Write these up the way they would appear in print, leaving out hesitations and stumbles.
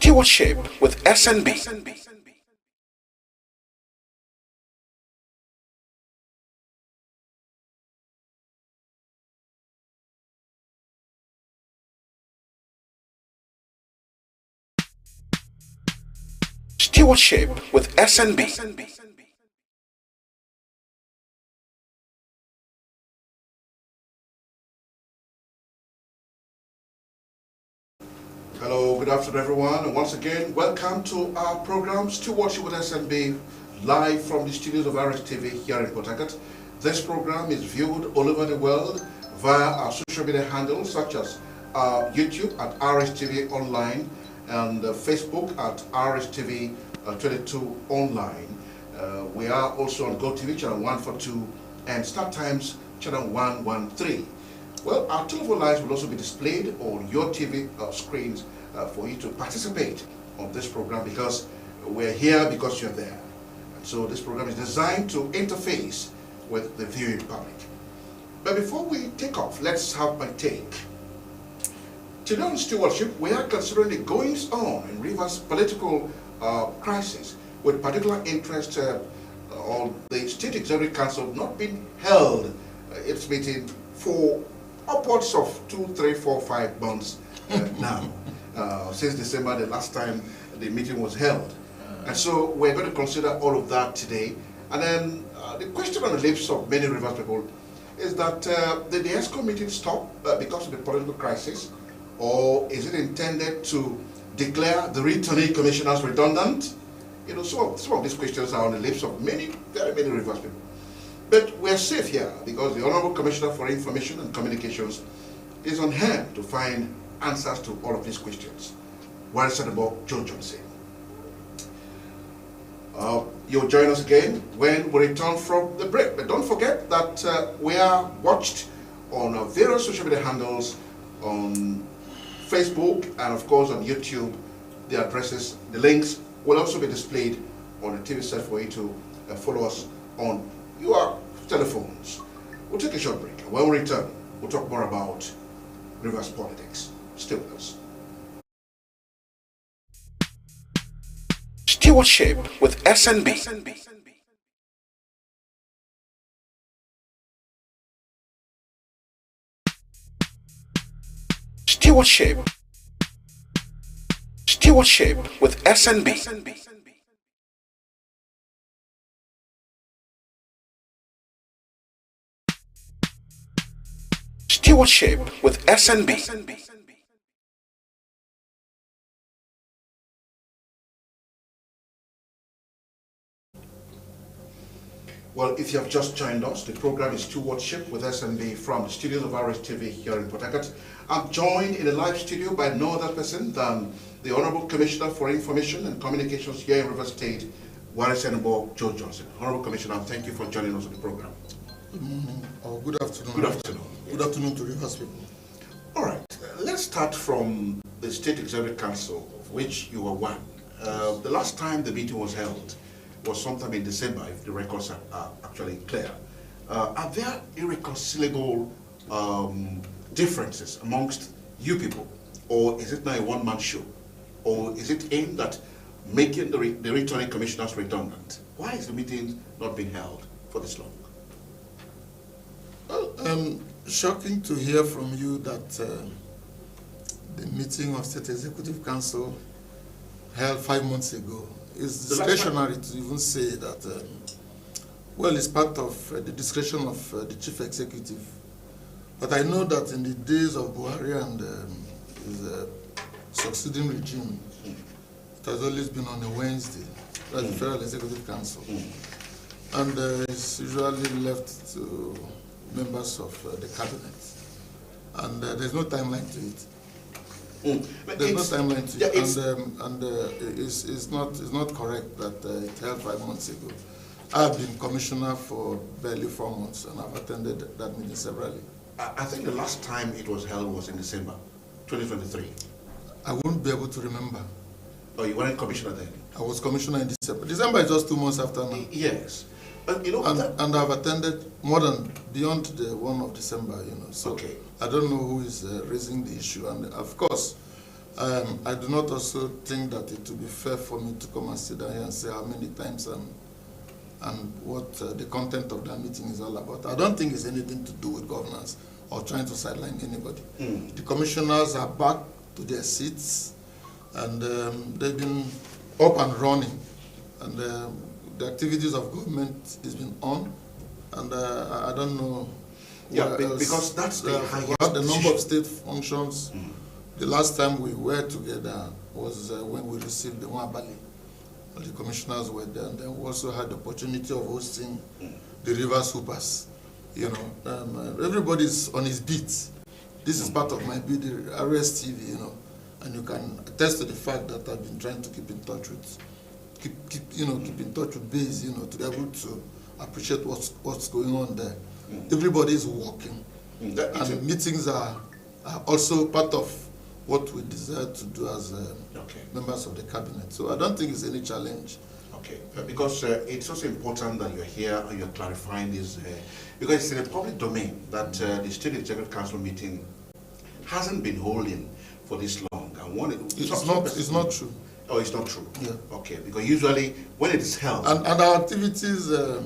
Stewardship with SNB. Stewardship with SNB. Hello, good afternoon everyone, and once again, welcome to our program, Stewardship with SNB, live from the studios of Rstv here in Port Harcourt. This program is viewed all over the world via our social media handles such as YouTube at Rstv Online and Facebook at Rstv 22 Online. We are also on GoTV channel 142 and Start Times channel 113. Well, our telephone lines will also be displayed on your TV screens for you to participate on this program, because we're here because you're there. And so this program is designed to interface with the viewing public. But before we take off, let's have my take. Today on Stewardship, we are considering the goings on in Rivers' political crisis, with particular interest on the State Executive Council not being held its meeting for upwards of 2, 3, 4, 5 months now, since December, the last time the meeting was held. And so we're going to consider all of that today. And then the question on the lips of many Rivers people is that did the ESCO meeting stop because of the political crisis, or is it intended to declare the returning commissioners redundant? You know, some of these questions are on the lips of many, very many Rivers people. But we're safe here because the Honorable Commissioner for Information and Communications is on hand to find answers to all of these questions. WARISENIBO Joe Johnson. You'll join us again when we return from the break. But don't forget that we are watched on various social media handles, on Facebook and of course on YouTube. The addresses, the links will also be displayed on the TV set for you to follow us on your telephones. We'll take a short break. When we return, we'll talk more about Rivers politics. Stay with us. Stewardship with SNB. Stewardship. Stewardship with SNB. Stewardship with SNB. Well, if you have just joined us, the program is Stewardship with SNB from the studios of Rstv here in Port Harcourt. I'm joined in the live studio by no other person than the Honorable Commissioner for Information and Communications here in Rivers State, WARISENIBO Joe Johnson. Honorable Commissioner, thank you for joining us on the program. Good morning, or good afternoon. Good afternoon. Good afternoon to Rivers people. All right, let's start from the State Executive Council, of which you were one. The last time the meeting was held was sometime in December, if the records are actually clear. Are there irreconcilable differences amongst you people, or is it now a one-man show, or is it aimed at making the returning commissioners redundant? Why is the meeting not being held for this long? Well, shocking to hear from you that the meeting of State Executive Council held 5 months ago. It's discretionary to even say that, well, it's part of the discretion of the Chief Executive. But I know that in the days of Buhari and his succeeding regime, it has always been on a Wednesday, that's the Federal Executive Council. And it's usually left to members of the cabinet. And there's no timeline to it. There's no timeline to it, it's not correct that it held 5 months ago. I've been commissioner for barely 4 months, and I've attended that meeting severally. I think the last time it was held was in December 2023. I won't be able to remember. Oh, you weren't commissioner then? I was commissioner in December. December is just 2 months after now. Yes. You know, and I've attended more than beyond the one of December, you know. So okay. I don't know who is raising the issue. And of course, I do not also think that it would be fair for me to come and sit down here and say how many times and what the content of that meeting is all about. I don't think it's anything to do with governance or trying to sideline anybody. The commissioners are back to their seats, and they've been up and running, and the activities of government has been on, and I don't know. Because that's the highest the number of state functions. The last time we were together was when we received the Wabali. The commissioners were there, and then we also had the opportunity of hosting the river sweepers. You know, everybody's on his beat. This is part of my beat, the Rstv, you know, and you can attest to the fact that I've been trying to keep in touch with, keep in touch with base, you know, to be able to appreciate what's going on there. Everybody is working, and meetings are also part of what we desire to do as members of the cabinet. So I don't think it's any challenge. Okay, because it's also important that you're here and you're clarifying this, because it's in the public domain that the State Executive Council meeting hasn't been holding for this long. And it's not true. Oh, it's not true? Yeah. Okay, because usually when it is held... And our activities, to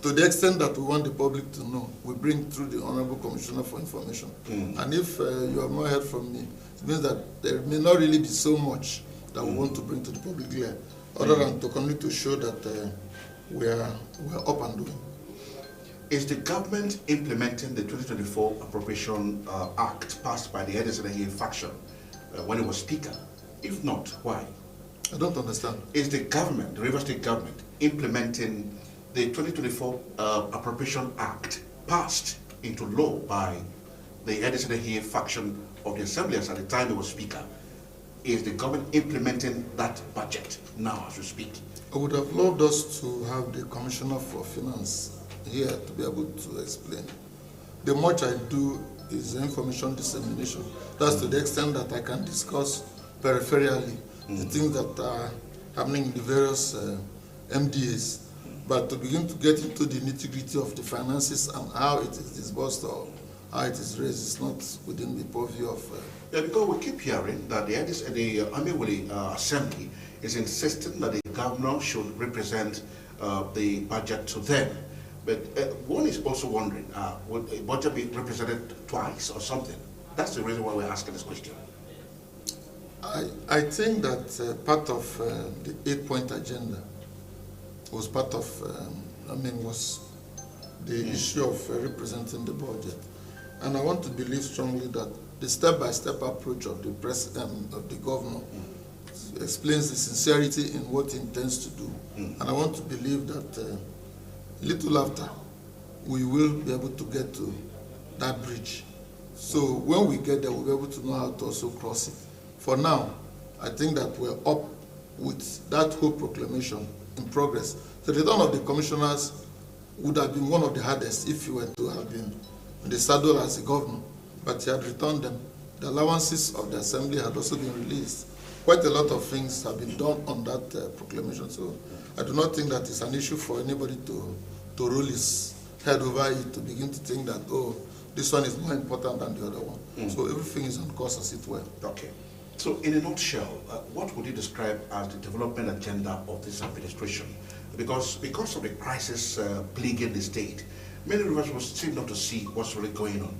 the extent that we want the public to know, we bring through the Honorable Commissioner for Information. And if you have not heard from me, it means that there may not really be so much that we want to bring to the public here, other than to continue to show that we are up and doing. Is the government implementing the 2024 Appropriation Act passed by the Rstv faction when it was Speaker? If not, why? I don't understand. Is the government, the River State government, implementing the 2024 Appropriation Act passed into law by the Rstv faction of the Assemblies at the time it was Speaker? Is the government implementing that budget now as we speak? I would have loved us to have the Commissioner for Finance here to be able to explain. The much I do is information dissemination. That's to the extent that I can discuss peripherally the things that are happening in the various MDAs. But to begin to get into the nitty-gritty of the finances and how it is disbursed or how it is raised is not within the purview of... Yeah, because we keep hearing that the Amewuli Assembly is insisting that the governor should represent the budget to them. But one is also wondering, would the budget be represented twice or something? That's the reason why we're asking this question. I think that part of the 8-point agenda was part of, was the issue of representing the budget. And I want to believe strongly that the step-by-step approach of the president, of the governor, explains the sincerity in what he intends to do. And I want to believe that little after, we will be able to get to that bridge. So when we get there, we'll be able to know how to also cross it. For now, I think that we're up with that whole proclamation in progress. The return of the commissioners would have been one of the hardest if he were to have been in the saddle as a governor, but he had returned them. The allowances of the assembly had also been released. Quite a lot of things have been done on that proclamation, so I do not think that it's an issue for anybody to roll his head over it, to begin to think that, oh, this one is more important than the other one. So everything is on course as it were. Okay. So in a nutshell, what would you describe as the development agenda of this administration? Because of the crisis plaguing the state, many of us will seem not to see what's really going on.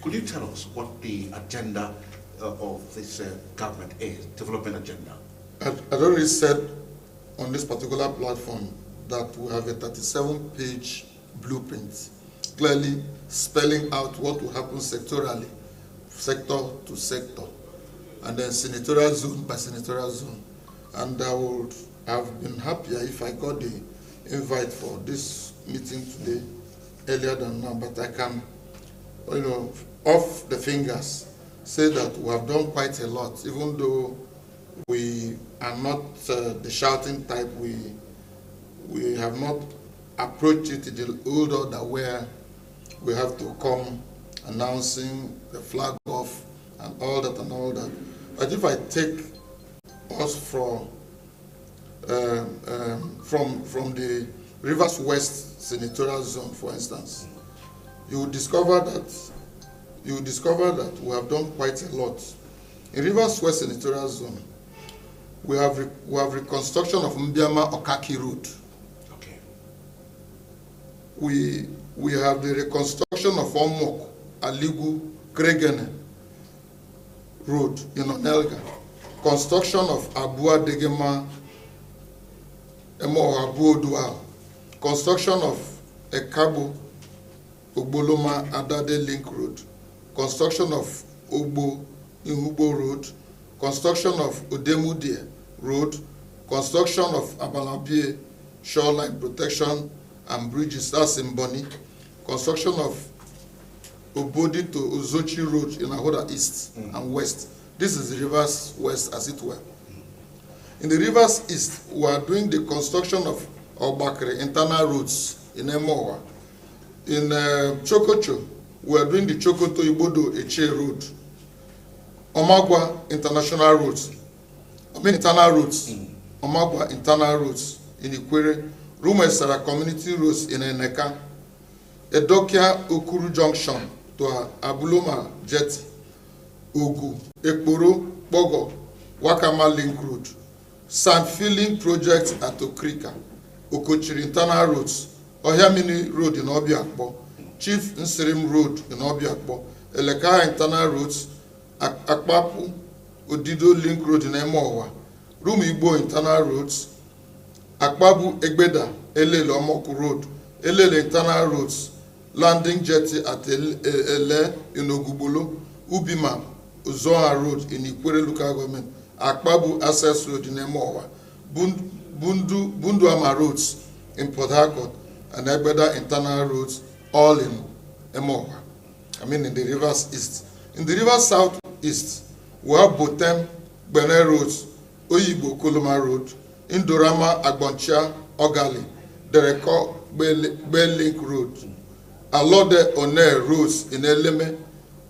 Could you tell us what the agenda of this government is, development agenda? I've already said on this particular platform that we have a 37-page blueprint, clearly spelling out what will happen sectorally, sector to sector, and then senatorial zone by senatorial zone. And I would have been happier if I got the invite for this meeting today earlier than now, but I can, off the fingers, say that we have done quite a lot, even though we are not the shouting type. We have not approached it in the old order where we have to come announcing the flag off and all that and all that. But if I take us from the Rivers West senatorial zone, for instance, you will discover that we have done quite a lot In Rivers West Senatorial Zone, we have reconstruction of Mbiama Okaki Road. Okay. We have the reconstruction of Omok Aligu Kregene Road in Onelga. Construction of Abua Degema Emo Abu Odua. Construction of Ekabo Ogboloma Adade Link Road. Construction of Ogbo Ihubo Road. Construction of Odemudie Road. Construction of Abalabie Shoreline Protection and Bridges, that's in Boni. Construction of Obodi to Ozochi Road in Ahoda East and West. This is the Rivers West, as it were. In the Rivers East, we are doing the construction of Obakre internal roads in Emowa. In Chokocho, we are doing the Chokoto Ibodo Eche Road. Omagwa International Roads. Internal roads. Omagwa Internal Roads in Ikwere. Rumesara Community Roads in Eneka. Edokia Okuru Junction to Abuloma Jetty. Ogu, Ekporo, Bogo, Wakama Link Road. Sand Filling Project at Okrika. Okochiri Internal Roads. Ohiamini Road in Obiakbo. Chief Nsirim Road in Obiakbo. Eleka Internal Roads. Akpapu Odido Link Road in Emowa. Rumigbo Internal Roads. Akpabu Egbeda Elele Omoku Road. Elele Internal Roads. Landing Jetty at Ele in Ogubolo. Ubima Uzoha Road in Ikwere Local Government. Akpabu Access Road in Emowa. Bunduama Roads in Port Harcourt. And Egbeda Internal Roads all in Emowa. In the Rivers East. In the Rivers Southeast, we have Botem, Bene Roads, Oyibo Koloma Road, Indorama Agboncha Ogali, Dereko Link Road, Alode One Roads in Eleme,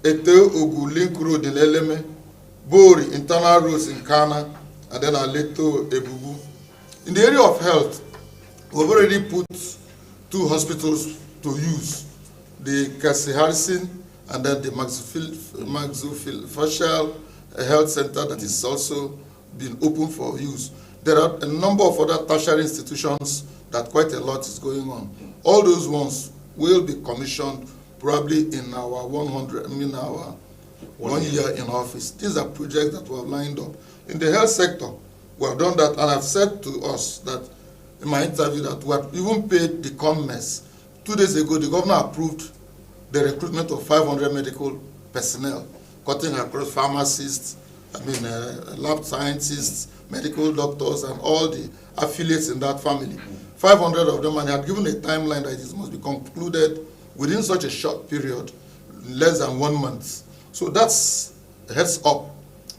Ete Ogu Link Road in Eleme, Bori Internal Roads in Kana, and then Aleto Ebubu. In the area of health, we've already put 2 hospitals to use, the Cassie Harrison and then the Maxofacial Health Center that is also been open for use. There are a number of other tertiary institutions that quite a lot is going on. All those ones will be commissioned probably in our 1 year in office. These are projects that we have lined up. In the health sector, we have done that, and I've said to us that in my interview that we have even paid the COMMES. 2 days ago, the governor approved the recruitment of 500 medical personnel, cutting across pharmacists, lab scientists, medical doctors, and all the affiliates in that family. 500 of them, and he had given a timeline that it must be concluded within such a short period, less than 1 month. So that's a heads up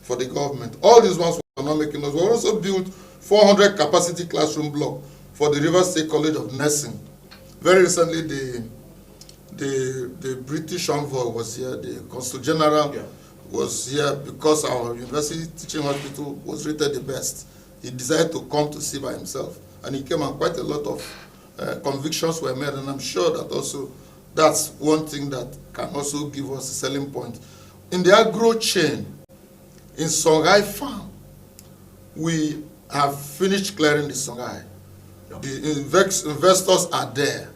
for the government. All these ones were not making us. We also built 400 capacity classroom block for the Rivers State College of Nursing. Very recently, the British envoy was here, the Consul General was here because our university teaching hospital was rated the best. He decided to come to see by himself, and he came, and quite a lot of convictions were made, and I'm sure that also that's one thing that can also give us a selling point. In the agro chain, in Songhai Farm, we have finished clearing the Songhai. The investors are there,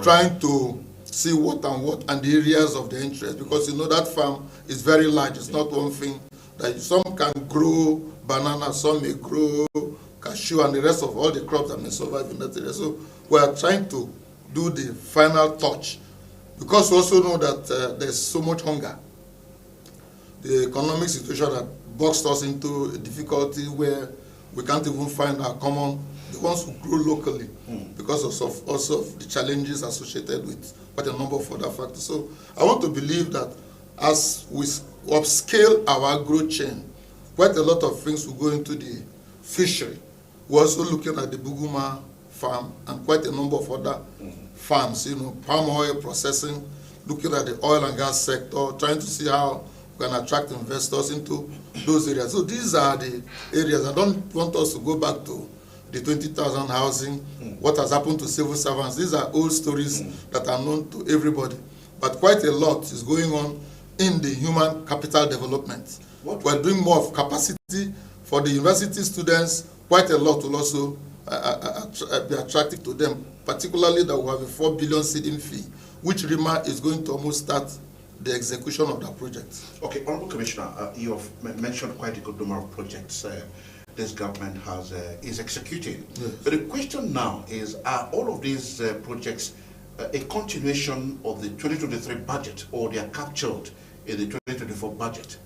trying to see what and the areas of the interest, because that farm is very large. It's not one thing that some can grow banana, some may grow cashew, and the rest of all the crops that may survive in that area. So we are trying to do the final touch, because we also know that there's so much hunger. The economic situation that boxed us into a difficulty where we can't even find our the ones who grow locally, because of also the challenges associated with quite a number of other factors. So I want to believe that as we upscale our agro chain, quite a lot of things will go into the fishery. We're also looking at the Buguma farm and quite a number of other farms, palm oil processing, looking at the oil and gas sector, trying to see how we can attract investors into those areas. So these are the areas. I don't want us to go back to the 20,000 housing, what has happened to civil servants. These are old stories that are known to everybody. But quite a lot is going on in the human capital development. We're doing more of capacity for the university students. Quite a lot will also be attractive to them, particularly that we have a 4 billion seeding fee, which RIMA is going to almost start the execution of that project. Okay, Honorable Commissioner, you have mentioned quite a good number of projects this government is executing. Yes. But the question now is, are all of these projects a continuation of the 2023 budget, or they are captured in the 2024 budget?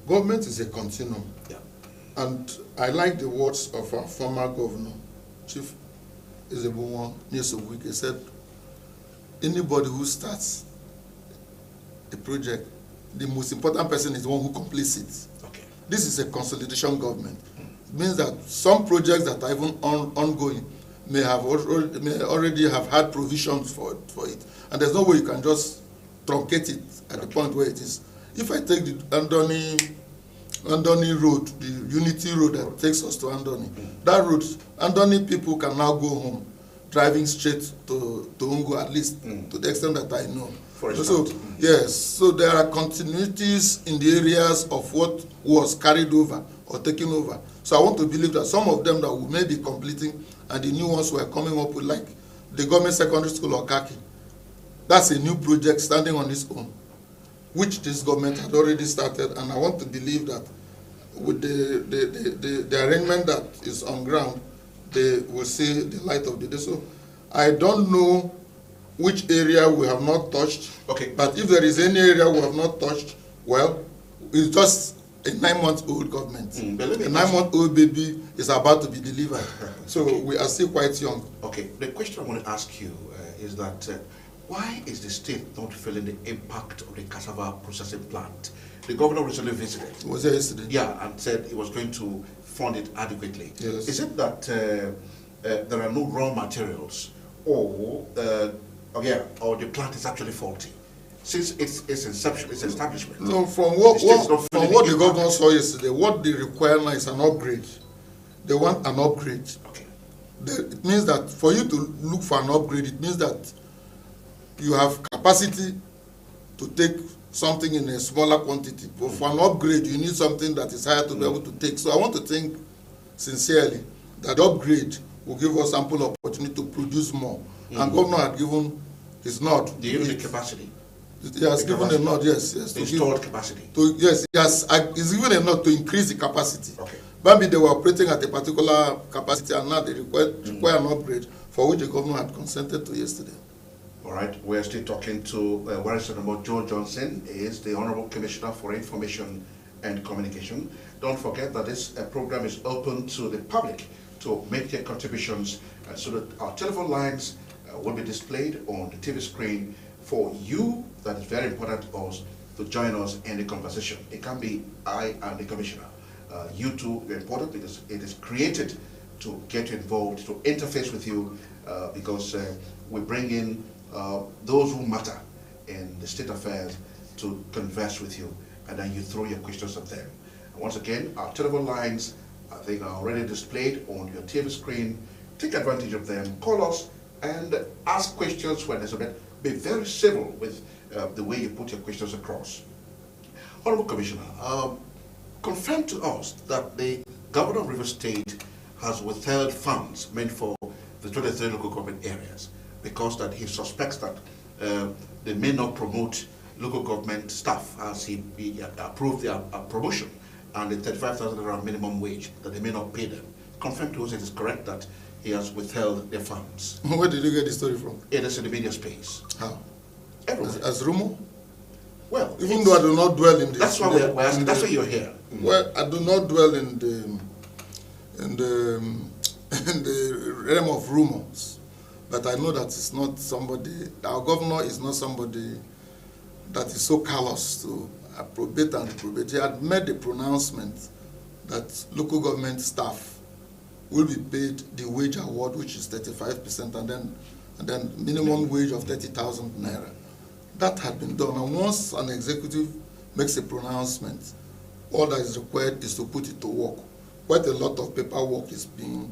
Government is a continuum. Yeah. And I like the words of our former governor, Chief Ezebunwa Nyesobwike. He said, anybody who starts a project, the most important person is the one who completes it. Okay. This is a consolidation government. It means that some projects that are even ongoing may already have had provisions for it. And there's no way you can just truncate it at the point where it is. If I take the Andoni Road, the Unity Road that takes us to Andoni, that road, Andoni people can now go home driving straight to Ungo, at least to the extent that I know. So, yes, so there are continuities in the areas of what was carried over or taken over. So I want to believe that some of them that we may be completing and the new ones we're coming up with, like the government secondary school or Kaki, that's a new project standing on its own, which this government had already started, and I want to believe that with the arrangement that is on ground, they will see the light of the day. So I don't know which area we have not touched. Okay. But if there is any area we have not touched, well, it's just a 9-month-old government. A 9-month-old baby is about to be delivered. So okay. We are still quite young. Okay. The question I want to ask you is that why is the state not feeling the impact of the cassava processing plant? The governor recently visited. Was there yesterday? Yeah, and said he was going to fund it adequately. Yes. Is it that there are no raw materials, or the plant is actually faulty since its inception, its establishment? No, from what the governor saw yesterday, what they require now is an upgrade. They want an upgrade. Okay. It means that for you to look for an upgrade, it means that you have capacity to take something in a smaller quantity. But for an upgrade, you need something that is higher to be able to take. So I want to think sincerely that upgrade will give us ample opportunity to produce more. And governor had given his nod. Do you have the capacity? He has given a nod, yes. The installed capacity? Yes, he's given a nod to increase the capacity. Okay. Maybe they were operating at a particular capacity and now they require an upgrade, for which the governor had consented to yesterday. All right, we're still talking to WARISENIBO Joe Johnson. He is the Honorable Commissioner for Information and Communication. Don't forget that this program is open to the public to make their contributions, so that our telephone lines will be displayed on the TV screen for you. That is very important to us, to join us in the conversation. It can be I and the Commissioner. You two are important because it is created to get you involved, to interface with you, because we bring in those who matter in the state affairs to converse with you, and then you throw your questions at them. And once again, our telephone lines, I think, are already displayed on your TV screen. Take advantage of them, call us, and ask questions when necessary. Be very civil with the way you put your questions across. Honorable Commissioner, confirm to us that the Governor of Rivers State has withheld funds meant for the 23 local government areas, because that he suspects that they may not promote local government staff as he approved their promotion, and the 35,000 around minimum wage, that they may not pay them. Confirm to us it is correct that he has withheld their funds. Where did you get the story from? It is in the media space. How? Everywhere. As rumor? Well, even though I do not dwell in this. That's why we're asking. That's why you're here. Well, I do not dwell in the realm of rumors, but I know that it's not somebody. Our governor is not somebody that is so callous to approbate and reprobate. He had made the pronouncement that local government staff will be paid the wage award, which is 35%, and then minimum wage of 30,000 naira. That had been done, and once an executive makes a pronouncement, all that is required is to put it to work. Quite a lot of paperwork is being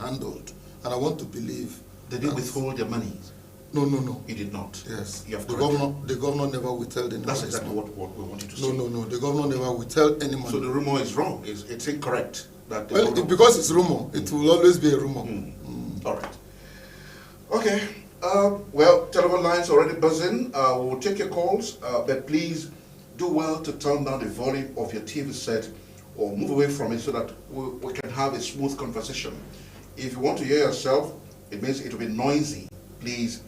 handled, and I want to believe. They did withhold their money. No. He did not. Yes. You have the corrected. governor never withheld any money. That's exactly what we wanted to say. No. The governor never withheld any money. So the rumor is wrong. It's incorrect. That the Well, because it's rumor, it will always be a rumor. All right. Okay. Well, telephone lines already buzzing. We'll take your calls, but please do well to turn down the volume of your TV set or move away from it so that we can have a smooth conversation. If you want to hear yourself, it means it will be noisy. Please,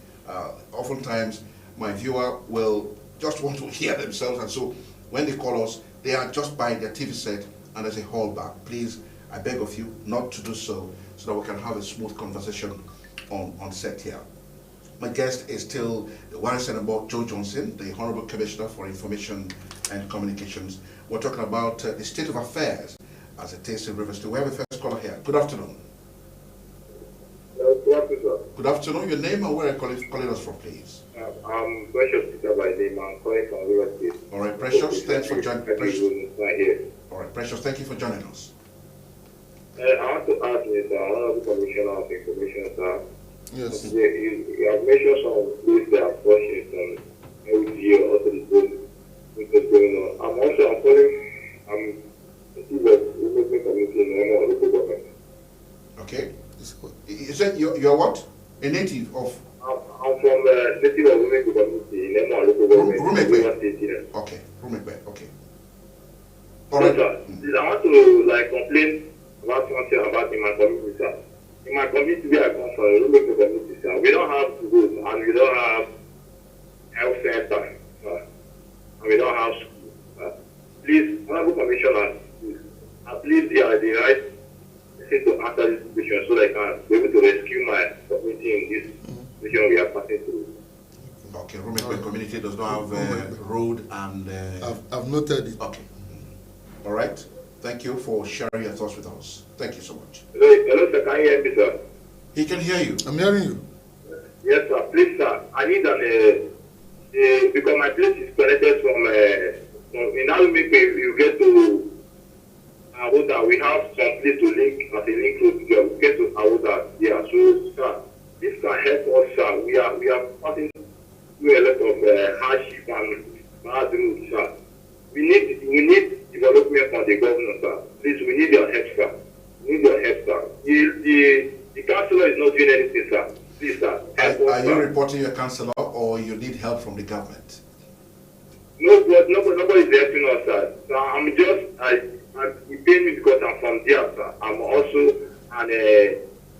oftentimes my viewer will just want to hear themselves, and so when they call us, they are just by their TV set and there's a hallback. Please, I beg of you not to do so that we can have a smooth conversation on set here. My guest is still the WARISENIBO Joe Johnson, the Honorable Commissioner for Information and Communications. We're talking about the state of affairs as it is in Rivers State. We have a first caller here. Good afternoon. Good afternoon. Good afternoon. Your name and where are you calling us from, please? I'm Precious Peter by name. I'm calling from Rivers State. All right, Precious. Thanks for joining. All right, Precious. Thank you for joining us. I want to ask Mr. Honorable Commissioner of Information, sir. Yes. You have mentioned some places that are pushing some LG or also the going on. I'm calling, a citizen community in local government. Okay. You said you are what? A native of? I'm from native of women community in local government. Rumekwe. Okay, Rumekwe. Okay. All right. Sir, I want to complain about something about in my community, sir. In my community where I come from, Rumekwe community, sir, we don't have schools and we don't have health center, sir, and we don't have school. Please, Honorable Commissioner, please, they are the right person to answer this question so that I can be able to rescue my community in this situation we are passing through. Okay, Rumekwe community does not have road and... I've noted it. Okay. All right. Thank you for sharing your thoughts with us. Thank you so much. Hello, sir. Can you hear me, sir? He can hear you. I'm hearing you. Yes, sir. Please, sir. I need because my place is connected from in Rumekwe, you get to Awoda. We have some place to link as a link road here. We get to Awoda. Yeah. So, sir, this can help us, sir. We are passing through a lot of hardship and bad roads, sir. We need development from the government, sir. Please, we need your help, sir. We need your help, sir. The councillor is not doing anything, sir. Please, sir. Are you reporting your councillor or you need help from the government? No, but nobody is helping us, sir. So I'm it pain me because I'm from there, sir. I'm also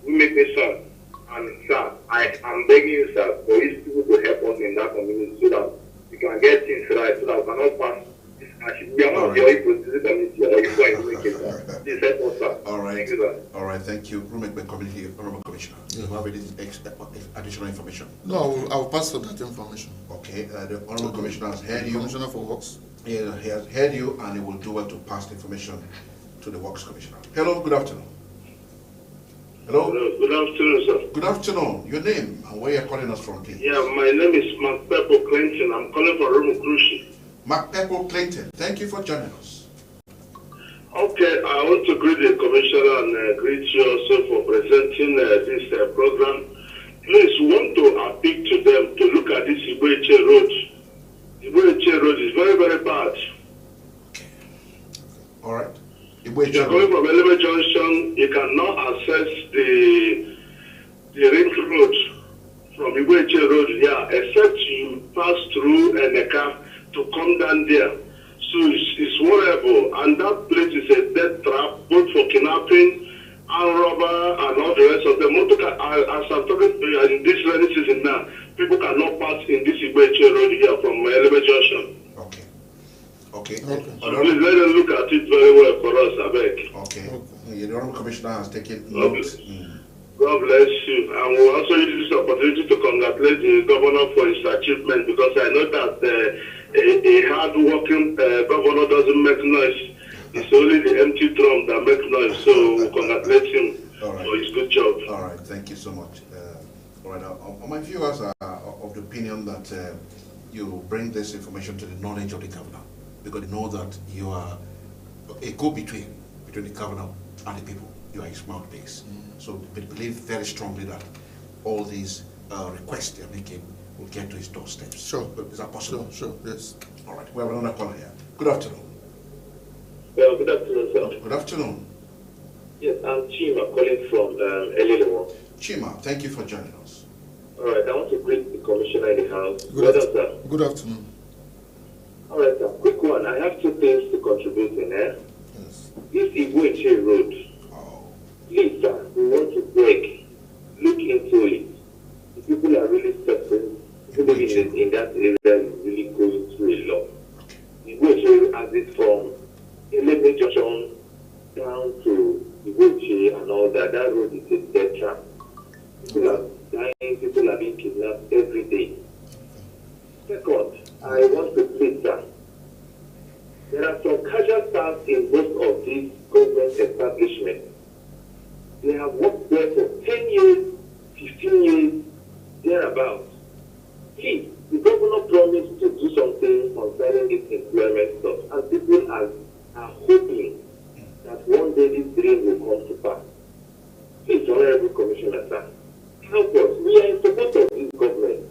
we make me son. And sir, I'm begging you, sir, for these people to help us in that community so that we can get things right, so that we cannot pass. We are not the only community that is going to make it, sir. Please help us, sir. All right. Thank you, sir. All right. Thank you. Rumekwe Community Honorable Commissioner. Yeah. You have any additional information? No, I will pass for that information. Okay. The Honorable Commissioner has heard you. Commissioner for Works. He has heard you and he will do well to pass the information to the Works Commissioner. Hello. Good afternoon. Hello. Good afternoon, sir. Good afternoon. Your name and where you're calling us from, please? Yeah, my name is Mark Pepper Clinton. I'm calling from Rumukurushi. Mark Pepper Clinton. Thank you for joining us. Okay, I want to greet the commissioner and greet you also for presenting this program. Please, we want to appeal to them to look at this Iboeche road. Iboeche road is very, very bad. Okay. All right. If you're coming from Eleme Junction, you cannot access the ring road from Iboeche road here, except you pass through Eneka to come down there. So it's horrible, and that place is a death trap, both for kidnapping and robber and all the rest of them. As I'm talking to you, in this rainy season now, people cannot pass in this Iboeche road here from Eleme Junction. Okay. So please let them look at it very well for us, I beg. Okay. The Honorable Commissioner has taken notes. God bless you. And we also use this opportunity to congratulate the governor for his achievement, because I know that a hard-working governor doesn't make noise. It's only the empty drum that makes noise. So we congratulate him for his good job. All right. Thank you so much. All right. My viewers are of the opinion that you bring this information to the knowledge of the governor, because they know that you are a go-between between the governor and the people. You are his mouthpiece. So they believe very strongly that all these request they're making will get to his doorsteps. Sure. Is that possible? Sure, yes. All right. We have another caller here. Good afternoon. Well, good afternoon, sir. Good afternoon. Yes, I'm Chima calling from Elelewo. Chima, thank you for joining us. All right, I want to greet the commissioner in the house. Good afternoon. All right, sir. Quick one. I have 2 things to contribute in there. Yes. This Igweche Road. Oh. Please, sir, we want to beg, look into it. The people are really suffering. People living in that area is really going through a lot. Igweche has it from Eleme Junction down to Igweche and all that. That road is a dead trap. People are dying, people are being kidnapped every day. Second, I want to say, sir, there are some casual staff in most of these government establishments. They have worked there for 10 years, 15 years, thereabouts. Please, the governor promised to do something concerning this employment stuff, and people are hoping that one day this dream will come to pass. Please, Honorable Commissioner, sir, help us. We are in support of this government.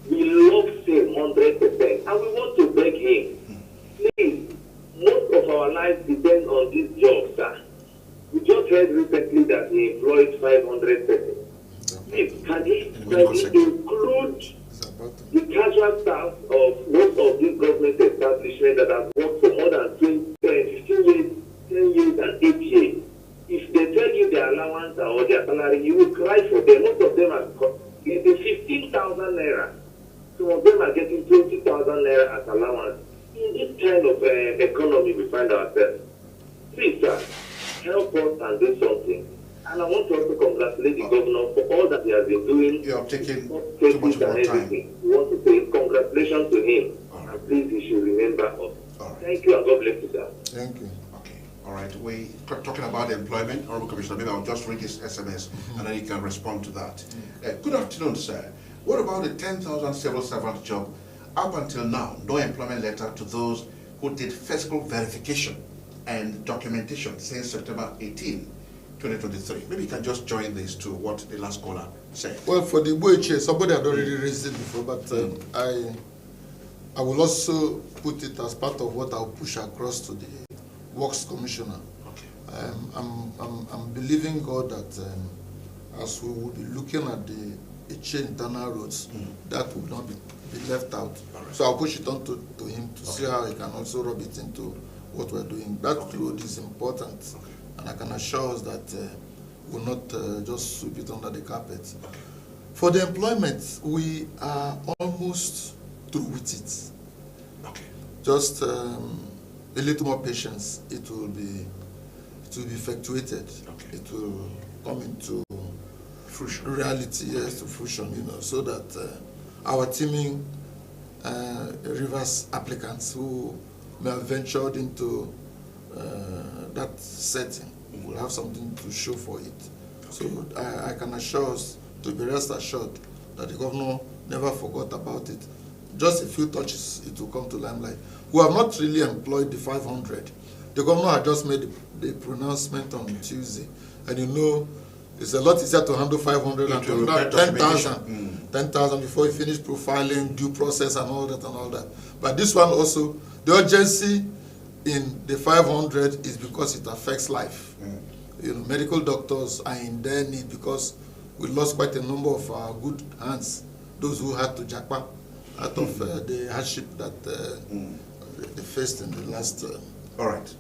We love him 100%, and we want to beg him. Please, most of our lives depend on this job, sir. We just heard recently that he employed 500 persons. Please, can he include the casual staff of most of these government establishments that have worked for more than 15 years, 10 years, and 8 years? If they tell you their allowance or their salary, you will cry for them. Most of them are getting 15,000 naira. Some of them are getting 20,000 naira as allowance. In this kind of economy we find ourselves. Please, sir, help us and do something. And I want to also congratulate the governor for all that he has been doing. You have taken too much of our time. We want to say congratulations to him. Right. And please, he should remember us. Right. Thank you and God bless you, sir. Thank you. Okay. All right. We talking about employment, Honorable Commissioner. Maybe I'll just read his SMS and then you can respond to that. Good afternoon, sir. What about the 10,000 civil servant job? Up until now, no employment letter to those who did physical verification and documentation since September 18, 2023. Maybe you can just join this to what the last caller said. Well, for the WARISENIBO, somebody had already raised it before, but I will also put it as part of what I'll push across to the Works Commissioner. Okay. I'm believing God that as we will be looking at the internal roads, that will not be left out. Right. So I'll push it on to him to see how he can also rub it into what we're doing. That road is important, and I can assure us that we'll not just sweep it under the carpet. For the employment, we are almost through with it. Okay. Just a little more patience. It will be effectuated. Okay. It will come into fruition. Reality, yes, to fruition. So that our teaming reverse applicants who may have ventured into that setting will have something to show for it. Okay. So I can assure us, to be rest assured, that the governor never forgot about it. Just a few touches, it will come to limelight. We have not really employed the 500. The governor had just made the pronouncement on Tuesday, and it's a lot easier to handle 500 than to handle 10,000. 10,000 before you finish profiling, due process, and all that. But this one also, the urgency in the 500 is because it affects life. Medical doctors are in their need because we lost quite a number of our good hands, those who had to jackpot out of the hardship that they faced in the last. All right.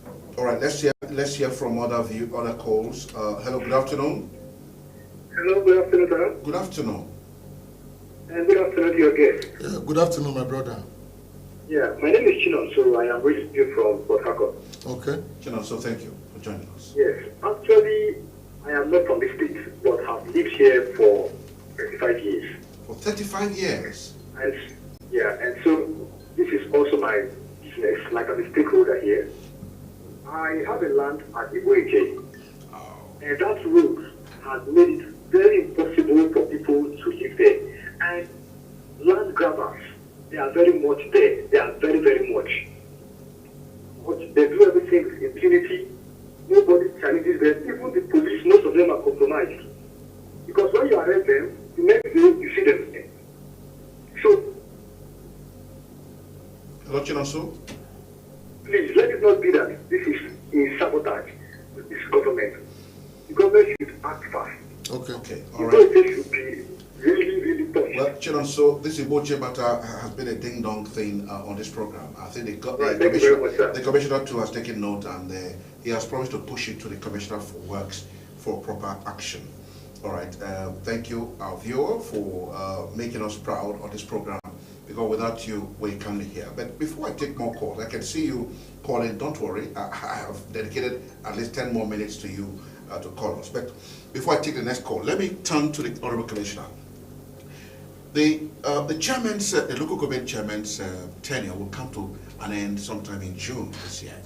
Let's hear from other calls. Hello. Good afternoon. Hello. Good afternoon, sir. Good afternoon. And good afternoon to your guest. Good afternoon, my brother. Yeah, my name is Chinon, so I am reaching you from Port Harcourt. Okay. Chinon, so thank you for joining us. Yes, actually, I am not from the state, but have lived here for 35 years. For 35 years? And so this is also my business, like I'm a stakeholder here. I have a land at Igweche, and that road has made it very impossible for people to live there. And land grabbers, they are very much there. They are very, very much. But they do everything with impunity. Nobody challenges them. Even the police, most of them are compromised. Because when you arrest them, the next day you see them please let it not be that this is in sabotage with this government. The government should act fast. Okay. The All right. government should be really tough. Well, Chairman, so this Iboche matter has been a ding-dong thing on this program. I think Right, thank you very much, sir. the commissioner too has taken note, and he has promised to push it to the commissioner for works for proper action. All right. Thank you, our viewer, for making us proud on this program, because without you, we can't be here. But before I take more calls, I can see you calling. Don't worry, I have dedicated at least 10 more minutes to you to call us. But before I take the next call, let me turn to the Honorable Commissioner. The chairman's, the local government chairman's tenure will come to an end sometime in June this year.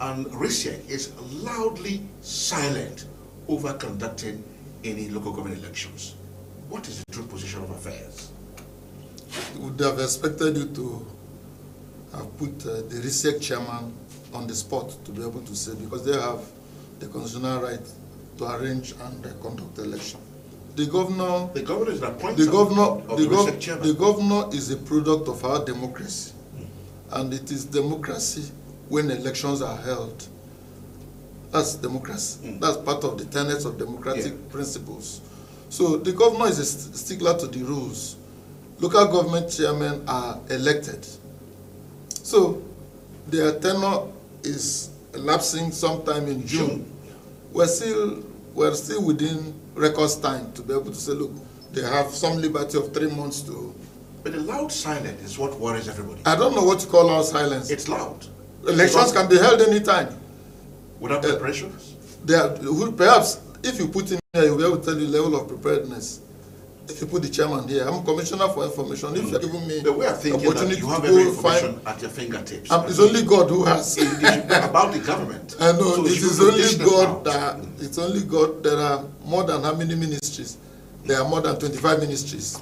And Rstv is loudly silent over conducting any local government elections. What is the true position of affairs? Would have expected you to have put the Rstv chairman on the spot to be able to say, because they have the constitutional right to arrange and conduct the election. The governor is an appointment the governor is a product of our democracy, and it is democracy when elections are held. That's democracy. That's part of the tenets of democratic principles. So the governor is a stickler to the rules. Local government chairmen are elected. So their tenure is elapsing sometime in June. We're still within record time to be able to say, look, they have some liberty of 3 months to. But the loud silence is what worries everybody. I don't know what to call loud silence. It's loud. Elections can be held anytime. Without preparations? Perhaps if you put in here, you'll be able to tell you the level of preparedness. If you put the chairman here, I'm commissioner for information. If you're giving me the way I'm thinking that you have every information at your fingertips. It's only God who has about the government. I know, so it is only God it's only God. There are more than how many ministries? There are more than 25 ministries.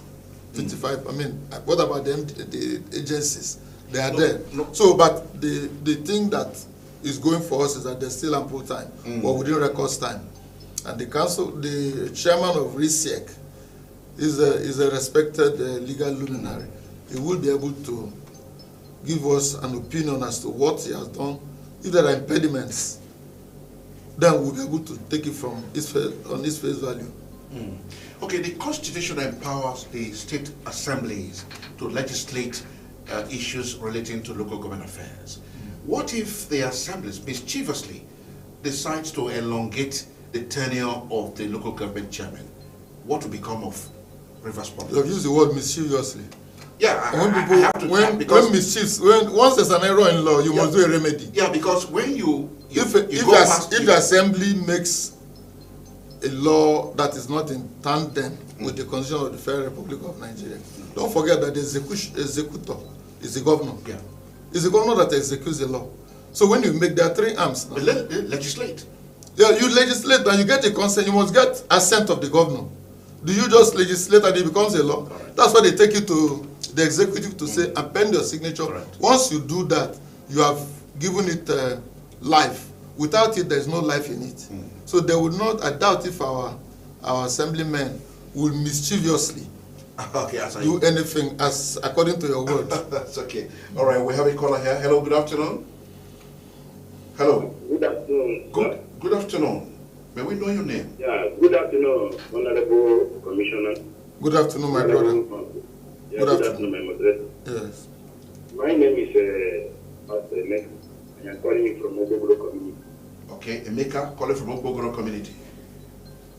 25. I mean, what about the agencies? They are there. No. So, but the thing that is going for us is that there's still ample time, but within record time. And the council, the chairman of Rstv is a respected legal luminary. He will be able to give us an opinion as to what he has done. If there are impediments, then we'll be able to take it from its face value. Okay, the Constitution empowers the state assemblies to legislate issues relating to local government affairs. What if the assemblies mischievously decides to elongate the tenure of the local government chairman? What will become of Rivers Public? You have used the word mischievously. Yeah, once there's an error in law, you must do a remedy. Yeah, because when if the assembly makes a law that is not in tandem with the Constitution of the Federal Republic of Nigeria, don't forget that the executor is the governor. Yeah. It's the governor that executes the law. So when you make their 3 arms now, legislate. Yeah, you legislate and you get a consent. You must get assent of the governor. Do you just legislate and it becomes a law? Correct. That's why they take you to the executive to say, append your signature. Correct. Once you do that, you have given it life. Without it, there is no life in it. So they would not, I doubt if our assemblymen will mischievously do anything as according to your word. That's okay. All right, we have a caller here. Hello, good afternoon. Hello. Good afternoon. Good afternoon. May we know your name? Yeah, good afternoon, Honorable Commissioner. Good afternoon, my brother. Yeah, good afternoon, my moderator. Yes. My name is Pastor Emeka, and I'm calling you from Ogbogoro community. Okay, Emeka, calling from Ogbogoro community.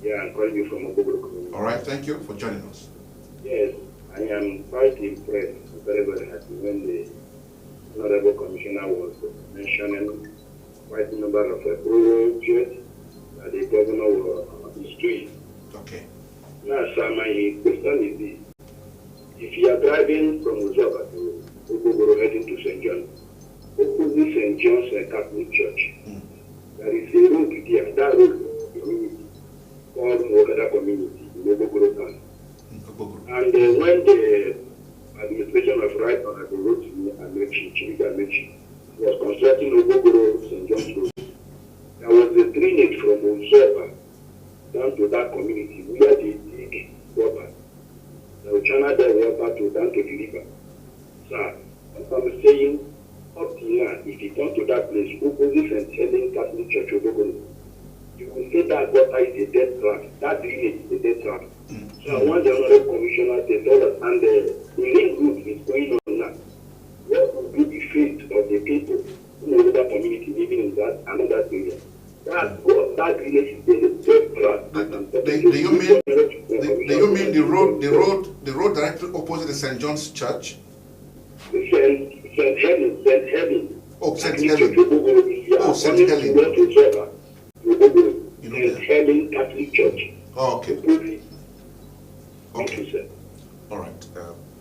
Yeah, I'm calling you from Ogbogoro community. All right, thank you for joining us. Yes, I am quite impressed, very, very happy when the Honorable Commissioner was mentioning quite a number of projects that the governor is doing. Okay. Now, sir, my question is this. If you are driving from Uzoba to Ogbogoro heading to St. John, opposite St. John's Catholic Church, there is a road there, that road community called Mwokada community in Ogbogoro town. And when the administration of Right Honorable Rstv Amechi was constructing Ogbogoro St. John's Road, there was a drainage from Uzoba down to that community where they dig water. They will channel the water down to the river. Sir, as I'm saying, up to now, it if you come to that place, opposite St. Helen Catholic Church, Obogoro, you will say that water is a dead trap. That drainage is a dead trap. So I want the honorable commissioner to tell us, and the ring route is going on now. What will be the fate of the people who know that community living in that another area? That drainage is a dead trap. Do you mean the road directly opposite the St. John's Church? St. Helen. Oh, St. Helen. Oh, St. Helen. St. Helen Catholic Church. Oh, okay. Okay. Okay. Thank you, sir. All right.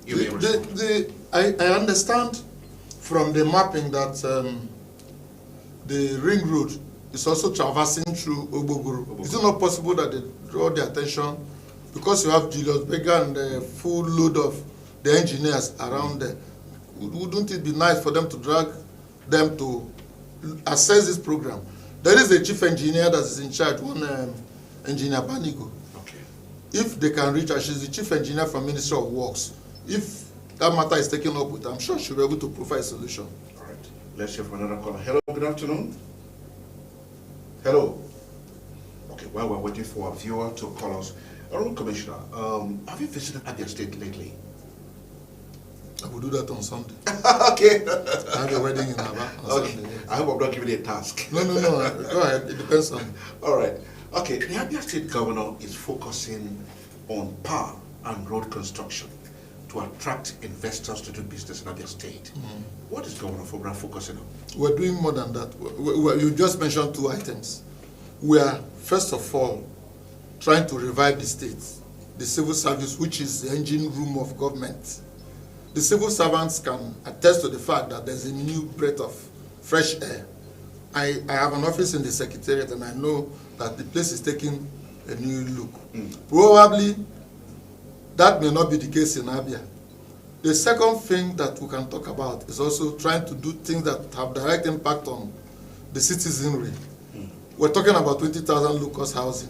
You may respond. I understand from the mapping that the ring road is also traversing through Obogoro. Is it not possible that they draw the attention, because you have Julius Berger and the full load of the engineers around there? Wouldn't it be nice for them to drag them to assess this program? There is a chief engineer that is in charge, one engineer Banigo. Okay. If they can reach her, she's the chief engineer from Ministry of Works. If that matter is taken up with her, I'm sure she'll be able to provide a solution. All right. Let's hear from another caller. Hello, good afternoon. Hello. Okay, while we're waiting for our viewer to call us, Honorable Commissioner, have you visited Abia State lately? I will do that on Sunday. Okay. I have a wedding in Aba on Okay. Sunday. Yes. I hope I'm not giving you a task. No. Go ahead. It depends on. All right. Okay. The Abia State Governor is focusing on power and road construction to attract investors to do business in Abia State. What is Governor Fobra focusing on? We're doing more than that. You just mentioned two items. We are, first of all, trying to revive the state, the civil service, which is the engine room of government. The civil servants can attest to the fact that there's a new breath of fresh air. I have an office in the Secretariat, and I know that the place is taking a new look. Probably that may not be the case in Abia. The second thing that we can talk about is also trying to do things that have direct impact on the citizenry. We're talking about 20,000 low-cost housing.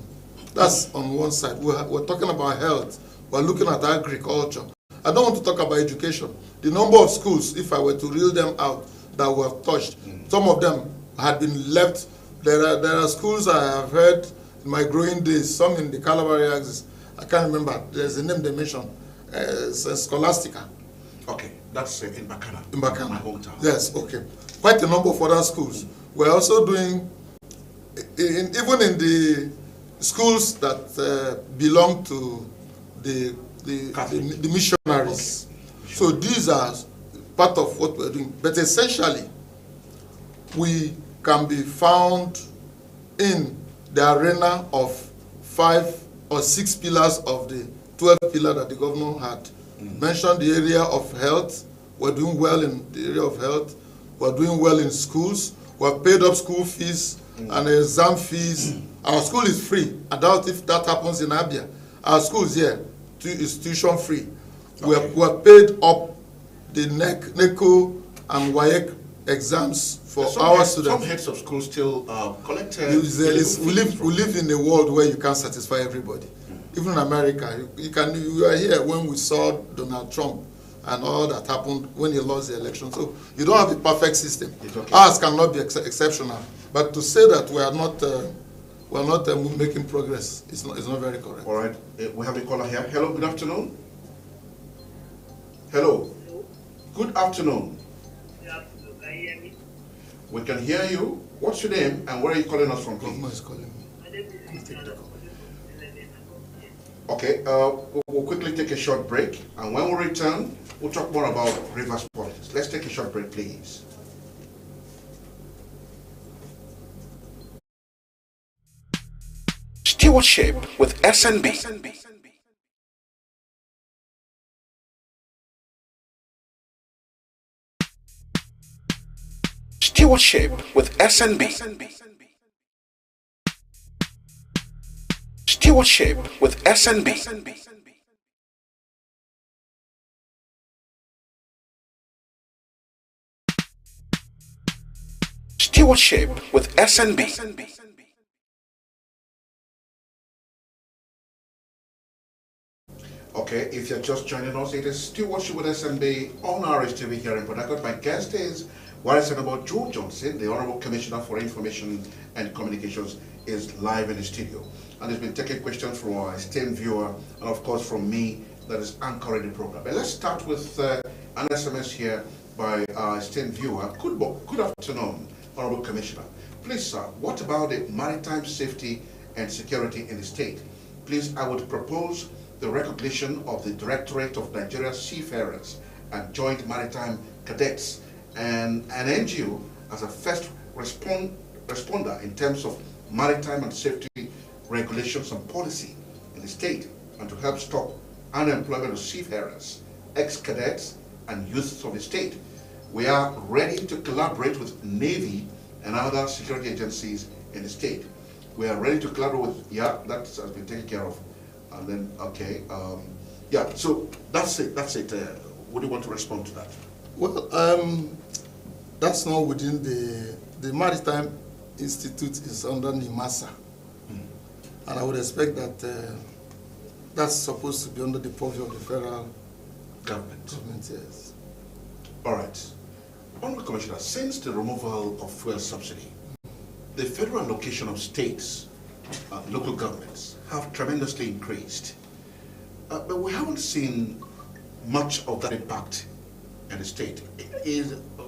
That's on one side. We're talking about health. We're looking at agriculture. I don't want to talk about education. The number of schools, if I were to reel them out, that we have touched, some of them had been left. There are schools I have heard in my growing days, some in the Calabria axis. I can't remember. There's a name they mentioned, Scholastica. Okay, that's in Bakana. In Bakana. My hometown. Yes, okay. Quite a number of other schools. We're also doing, even in the schools that belong to the missionaries. Okay. So these are part of what we're doing. But essentially, we can be found in the arena of 5 or 6 pillars of the 12 pillars that the governor had. Mentioned the area of health. We're doing well in the area of health. We're doing well in schools. We've paid up school fees and exam fees. Our school is free. I doubt if that happens in Abia. Our school is here. Is tuition free. Okay. We have paid up the NECO and WAEC exams for our students. Some heads of schools still collect. We live in a world where you can't satisfy everybody. Even in America, you are here when we saw Donald Trump and all that happened when he lost the election. So you don't have a perfect system. Okay. Ours cannot be exceptional. But to say that we are not making progress, it's not very correct. All right. We have a caller here. Hello, good afternoon. Hello. Good afternoon. Good afternoon. Can you hear me? We can hear you. What's your name and where are you calling us from, please? Governor is calling me. Okay, we'll quickly take a short break, and when we return, we'll talk more about Rivers politics. Let's take a short break, please. Stewardship with SNB. Stewardship with SNB. Stewardship with SNB. Stewardship with SNB. Okay, if you're just joining us, it is Stewardship with SNB on Rstv here in Port Harcourt. My guest is WARISENIBO Joe Johnson, the Honorable Commissioner for Information and Communications, is live in the studio. And he's been taking questions from our esteemed viewer and of course from me that is anchoring the program. But let's start with an SMS here by our esteemed viewer. Good afternoon, Honorable Commissioner. Please, sir, what about the maritime safety and security in the state? Please, I would propose the recognition of the Directorate of Nigeria Seafarers and Joint Maritime Cadets and an NGO as a first responder in terms of maritime and safety regulations and policy in the state, and to help stop unemployment of seafarers, ex-cadets, and youths of the state. We are ready to collaborate with Navy and other security agencies in the state. We are ready to collaborate with, yeah, that has been taken care of. And then, okay, yeah, so that's it. Would you want to respond to that? Well, that's not within the Maritime Institute is under NIMASA. And I would expect that that's supposed to be under the purview of the federal government. Yes. All right. Honorable Commissioner, since the removal of fuel subsidy, the federal allocation of states, local governments, have tremendously increased. But we haven't seen much of that impact in the state.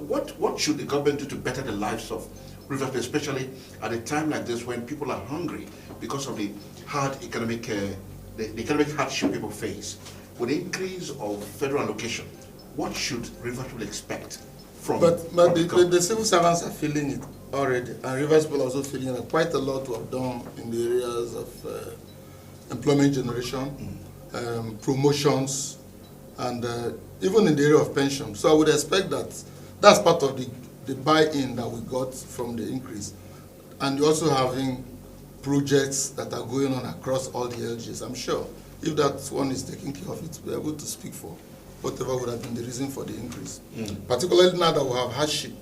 What should the government do to better the lives of rivers, especially at a time like this when people are hungry because of the hard economic, the economic hardship people face? With the increase of federal allocation, what should rivers people expect from? But the civil servants are feeling it already, and rivers people are also feeling that quite a lot was done in the areas of employment generation, promotions, and even in the area of pension. So I would expect that that's part of the buy-in that we got from the increase. And you're also having projects that are going on across all the LGs. I'm sure if that one is taking care of it, we're able to speak for whatever would have been the reason for the increase. Particularly now that we have hardship,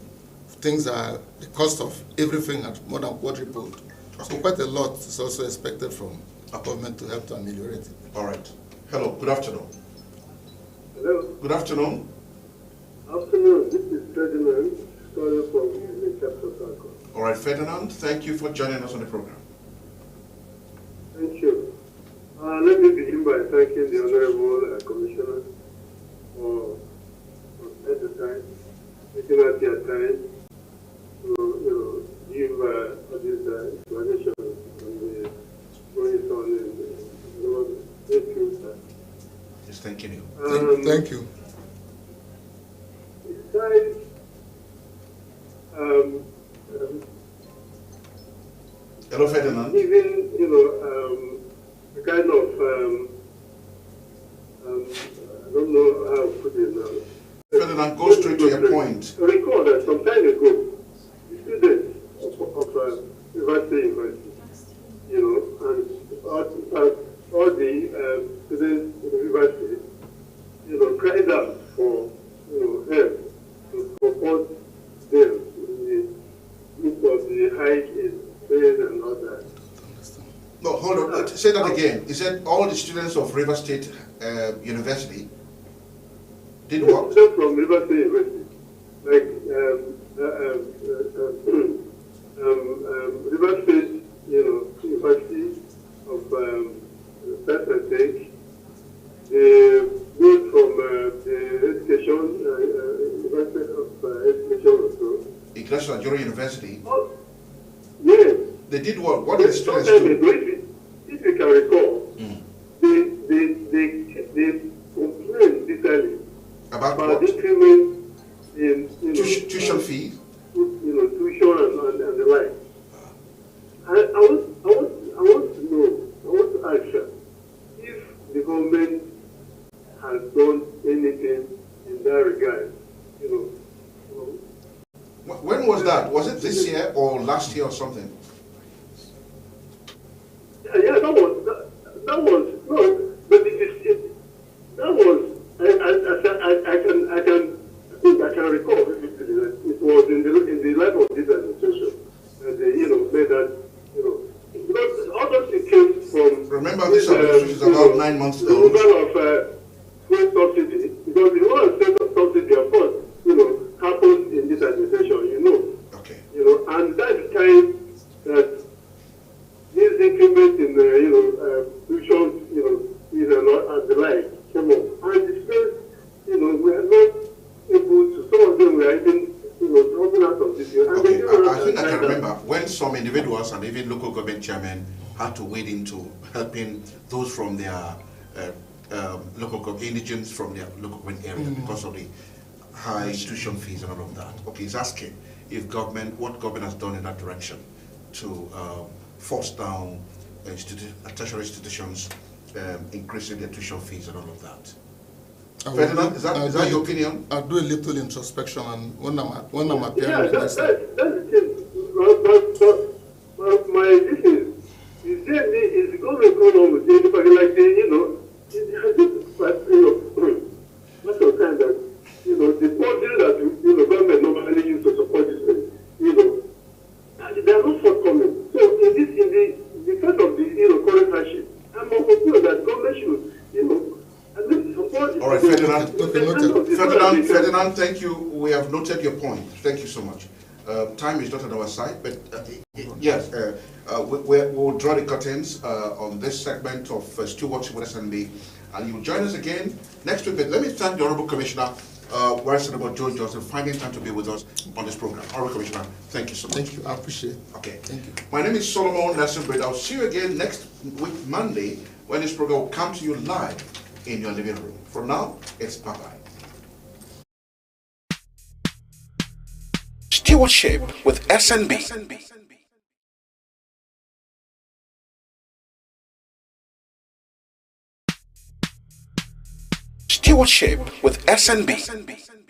things are, the cost of everything at more than quadrupled. So quite a lot is also expected from government to help to ameliorate it. All right. Hello, good afternoon. Hello. Good afternoon. Afternoon, this is Ferdinand, calling from the chapter circle. All right, Ferdinand, thank you for joining us on the program. Thank you. Let me begin by thanking the Honorable Commissioner for at the time, taking out their time to give all these explanations on the going on in the future. Yes, thank you. Thank you. Besides, Hello, Ferdinand. even, the kind of, I don't know how to put it now. Ferdinand, go straight to your point. I recall that some time ago, the students of University, and all the students in the university, cried out for, help to support them in the midst of the hike in pay and all that. No, hold on. Say that again. Is that all the students of River State University did what? Students from River State University, like River State, University of First and Take, they moved from the education, University of Education also. Iglesia Joro University. Oh, yes. They did what? What did the students Sometime do? ago, if you can recall, they complained bitterly About about what? the increment in Tuition fees? tuition and the like. I want to ask you if the government has done anything in that regard. When was that? Was it this year or last year or something? Yeah, that was no, but that was I can recall vividly that it was in the life of this administration that they made that because all those things came from. Remember, this administration is about 9 months the old. removal of fuel subsidy, because the whole state of subsidy, of course, happened in this administration. I can remember when some individuals and even local government chairmen had to wade into helping those from their indigents from their local government area because of the high tuition fees and all of that. Okay, he's asking if what government has done in that direction to force down tertiary institutions increasing their tuition fees and all of that. Ferdinand, is that your opinion? I'll do a little introspection, and when I'm appearing, yeah, that's the thing. But my issue is the government going on with anybody like it has just much of time that the budget that government normally use to support this thing, they are not forthcoming. So in the face of the current hardship, I'm of opinion that government should at least support. All right, Ferdinand, thank you. We have noted your point. Thank you so much. Time is not on our side, but yes, we'll draw the curtains on this segment of Stewardship with SNB, and you'll join us again next week. But let me thank the Honorable Commissioner, WARISENIBO Joe Johnson, finding time to be with us on this program. Honorable Commissioner, thank you so much. Thank you. I appreciate it. Okay. Thank you. My name is Solomon Nelson Breed. I'll see you again next week, Monday, when this program will come to you live in your living room. For now, it's bye-bye. Stewardship with SNB. Stewardship with SNB.